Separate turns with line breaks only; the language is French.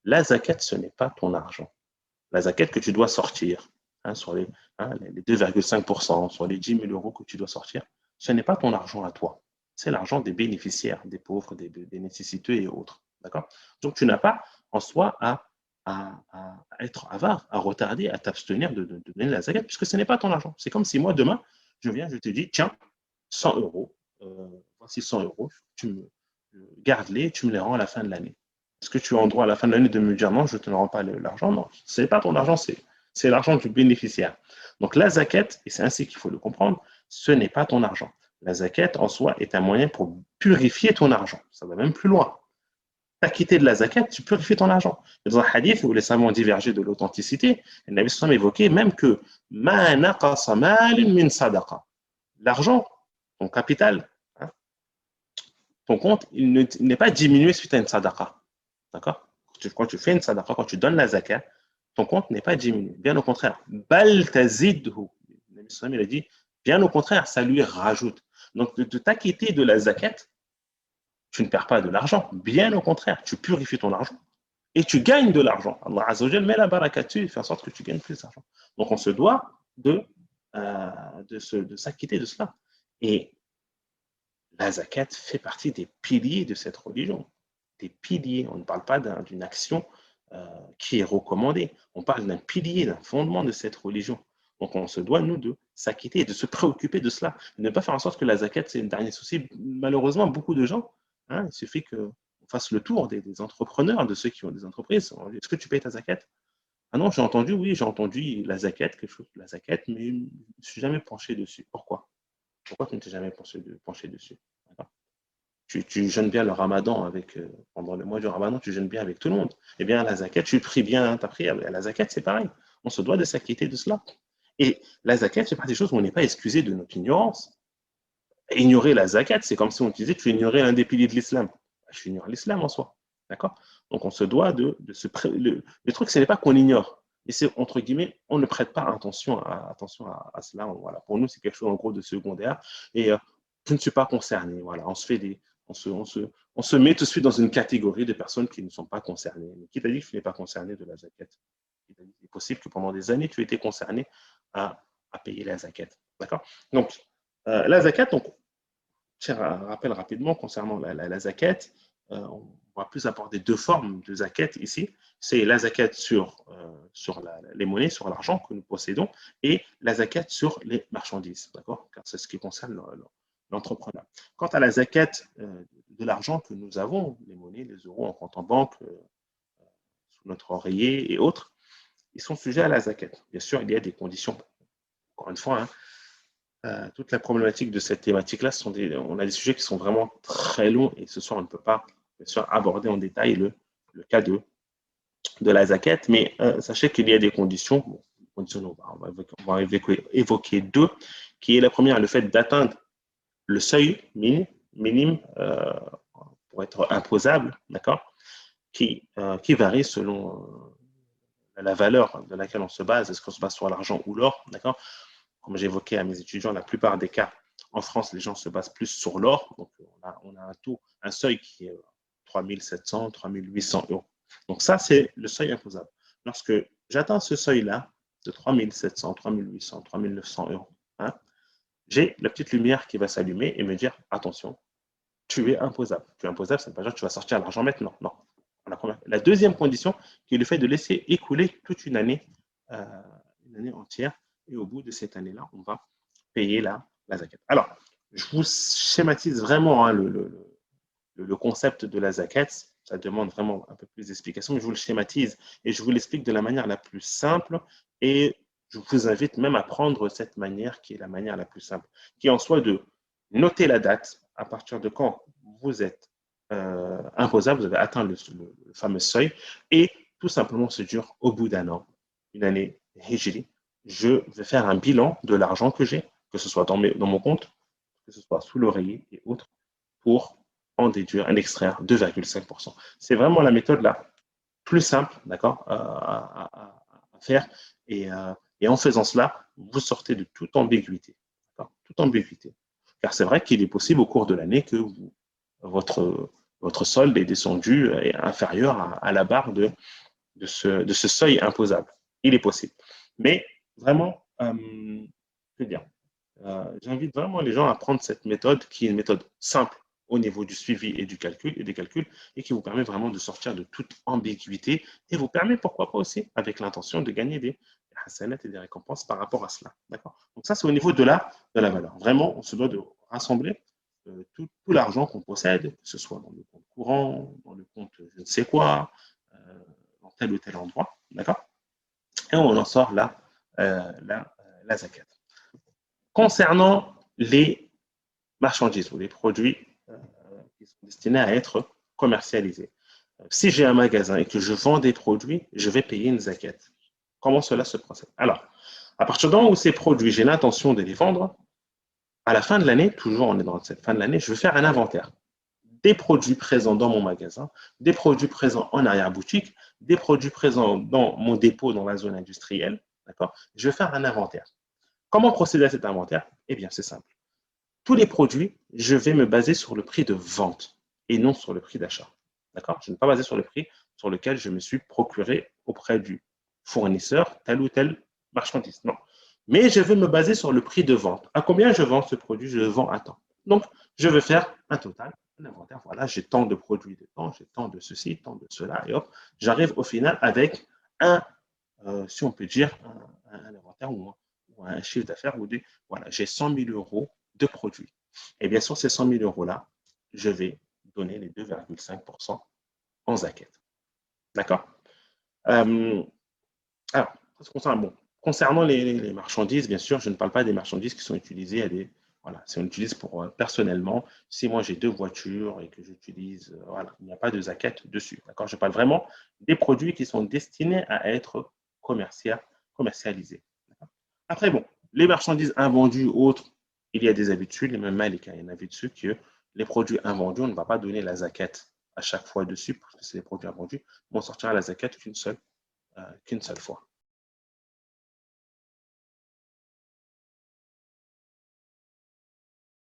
La zakat, ce n'est pas ton argent. La zakat que tu dois sortir, sur les 2,5%, sur les 10 000 euros que tu dois sortir, ce n'est pas ton argent à toi. C'est l'argent des bénéficiaires, des pauvres, des nécessiteux et autres. D'accord? Donc, tu n'as pas en soi à être avare, à retarder, à t'abstenir de donner la zakat, puisque ce n'est pas ton argent. C'est comme si moi, demain, je viens, je te dis, tiens, 100 euros, voici 100 euros, tu me garde-les, tu me les rends à la fin de l'année. Est-ce que tu as en droit à la fin de l'année de me dire non, je ne te rends pas l'argent? Non, ce n'est pas ton argent, c'est l'argent du bénéficiaire. Donc la zakat, et c'est ainsi qu'il faut le comprendre, ce n'est pas ton argent. La zakat en soi est un moyen pour purifier ton argent. Ça va même plus loin. T'acquitter de la zakat, tu purifies ton argent. Dans un hadith où les savants ont divergé de l'authenticité, le Nabi sallam évoquait même que l'argent, ton capital, hein, ton compte, il n'est pas diminué suite à une sadaqa. D'accord? Quand tu fais une sadaqa, quand tu donnes la zakat, ton compte n'est pas diminué. Bien au contraire. Bal tazidhu. Il a dit, bien au contraire, ça lui rajoute. Donc, de t'acquitter de la zakat, tu ne perds pas de l'argent. Bien au contraire, tu purifies ton argent et tu gagnes de l'argent. Allah Azza wa Jal met la baraka dessus et fait en sorte que tu gagnes plus d'argent. Donc, on se doit de s'acquitter de cela. Et la zakat fait partie des piliers de cette religion. Des piliers. On ne parle pas d'une action qui est recommandée. On parle d'un pilier, d'un fondement de cette religion. Donc, on se doit, nous, de s'acquitter et de se préoccuper de cela. Ne pas faire en sorte que la zakat, c'est le dernier souci. Malheureusement, beaucoup de gens, il suffit qu'on fasse le tour des entrepreneurs, de ceux qui ont des entreprises. Est-ce que tu payes ta zakat? Ah non, j'ai entendu, oui, j'ai entendu la zakat, quelque chose de la zakat, mais je ne me suis jamais penché dessus. Pourquoi? Pourquoi tu ne t'es jamais penché dessus? Tu jeûnes bien le ramadan pendant le mois du ramadan, tu jeûnes bien avec tout le monde. Eh bien, la zakat, tu pries bien ta prière. La zakat, c'est pareil. On se doit de s'acquitter de cela. Et la zakat, c'est pas des choses où on n'est pas excusé de notre ignorance. Ignorer la zakat, c'est comme si on disait tu ignorais un des piliers de l'islam. Je ignore l'islam en soi. D'accord? Donc, on se doit de se. Le truc, ce n'est pas qu'on ignore. Et c'est, entre guillemets, on ne prête pas attention à cela. Voilà. Pour nous, c'est quelque chose, en gros, de secondaire. Et je ne suis pas concerné. Voilà. On se met tout de suite dans une catégorie de personnes qui ne sont pas concernées. Mais qui t'a dit que tu n'es pas concerné de la zakat? Il est possible que pendant des années, tu étais concerné à payer la zakat. D'accord? Donc, la zakat, donc, je rappelle rapidement concernant la zakat, on va plus aborder deux formes de zakat ici. C'est la zakat sur les monnaies, sur l'argent que nous possédons, et la zakat sur les marchandises, d'accord? Car c'est ce qui concerne l'entrepreneur. Quant à la zakat de l'argent que nous avons, les monnaies, les euros en compte en banque, sous notre oreiller et autres, ils sont sujets à la zakat. Bien sûr, il y a des conditions. Encore une fois, toute la problématique de cette thématique-là, on a des sujets qui sont vraiment très longs et ce soir, on ne peut pas bien sûr, aborder en détail le cas de la zakat, mais sachez qu'il y a des conditions. Bon, on va évoquer deux, qui est la première, le fait d'atteindre le seuil minime pour être imposable, d'accord, qui varie selon la valeur de laquelle on se base. Est-ce qu'on se base sur l'argent ou l'or, d'accord? Comme j'évoquais à mes étudiants, la plupart des cas, en France, les gens se basent plus sur l'or. Donc, on a un seuil qui est 3 700, 3 800 euros. Donc, ça, c'est le seuil imposable. Lorsque j'atteins ce seuil-là, de 3 700, 3 800, 3 900 euros, j'ai la petite lumière qui va s'allumer et me dire, attention, tu es imposable. Tu es imposable, ça ne veut pas dire que tu vas sortir l'argent maintenant. Non. La deuxième condition, qui est le fait de laisser écouler toute une année entière. Et au bout de cette année-là, on va payer la zakat. Alors, je vous schématise vraiment le concept de la zakat. Ça demande vraiment un peu plus d'explication, mais je vous le schématise et je vous l'explique de la manière la plus simple. Et je vous invite même à prendre cette manière qui est la manière la plus simple, qui est en soi de noter la date à partir de quand vous êtes imposable, vous avez atteint le fameux seuil, et tout simplement se dire au bout d'un an, une année hijri, je vais faire un bilan de l'argent que j'ai, que ce soit dans mon compte, que ce soit sous l'oreiller et autres, pour en déduire, en extraire 2,5%. C'est vraiment la méthode la plus simple, d'accord, à faire. Et en faisant cela, vous sortez de toute ambiguïté. Toute ambiguïté. Car c'est vrai qu'il est possible au cours de l'année que votre votre solde est descendu et inférieur à la barre de ce seuil imposable. Il est possible. Mais vraiment, je veux dire, j'invite vraiment les gens à prendre cette méthode qui est une méthode simple au niveau du suivi et du calcul et des calculs et qui vous permet vraiment de sortir de toute ambiguïté et vous permet, pourquoi pas aussi, avec l'intention de gagner des hasanat et des récompenses par rapport à cela. D'accord? Donc ça, c'est au niveau de la valeur. Vraiment, on se doit de rassembler tout l'argent qu'on possède, que ce soit dans le compte courant, dans le compte je ne sais quoi, dans tel ou tel endroit. D'accord? Et on en sort la zakat. Concernant les marchandises ou les produits qui sont destinés à être commercialisés. Si j'ai un magasin et que je vends des produits, je vais payer une zakat. Comment cela se procède? Alors, à partir du moment où ces produits, j'ai l'intention de les vendre, à la fin de l'année, toujours on est dans cette fin de l'année, je vais faire un inventaire des produits présents dans mon magasin, des produits présents en arrière-boutique, des produits présents dans mon dépôt dans la zone industrielle. D'accord? Je vais faire un inventaire. Comment procéder à cet inventaire? Eh bien, c'est simple. Tous les produits, je vais me baser sur le prix de vente et non sur le prix d'achat. D'accord? Je ne vais pas baser sur le prix sur lequel je me suis procuré auprès du fournisseur telle ou telle marchandise. Non. Mais je vais me baser sur le prix de vente. À combien je vends ce produit? Je le vends à temps. Donc, je vais faire un total, un inventaire. Voilà, j'ai tant de produits de temps, j'ai tant de ceci, tant de cela, et hop, j'arrive au final avec un, si on peut dire, un inventaire ou un chiffre d'affaires où voilà, j'ai 100 000 euros de produits. Et bien sur ces 100 000 euros-là, je vais donner les 2,5% en zakat. D'accord? Alors, concernant les marchandises, bien sûr, je ne parle pas des marchandises qui sont utilisées voilà, si on utilise pour personnellement, si moi j'ai 2 voitures et que j'utilise, voilà, il n'y a pas de zakat dessus. D'accord? Je parle vraiment des produits qui sont destinés à être commercialisés. Après, bon, les marchandises invendues ou autres, il y a des habitudes, les mêmes malika, il y a un avis dessus que les produits invendus, on ne va pas donner la zakat à chaque fois dessus, parce que c'est des produits invendus, mais on sortira la zakat qu'une seule fois.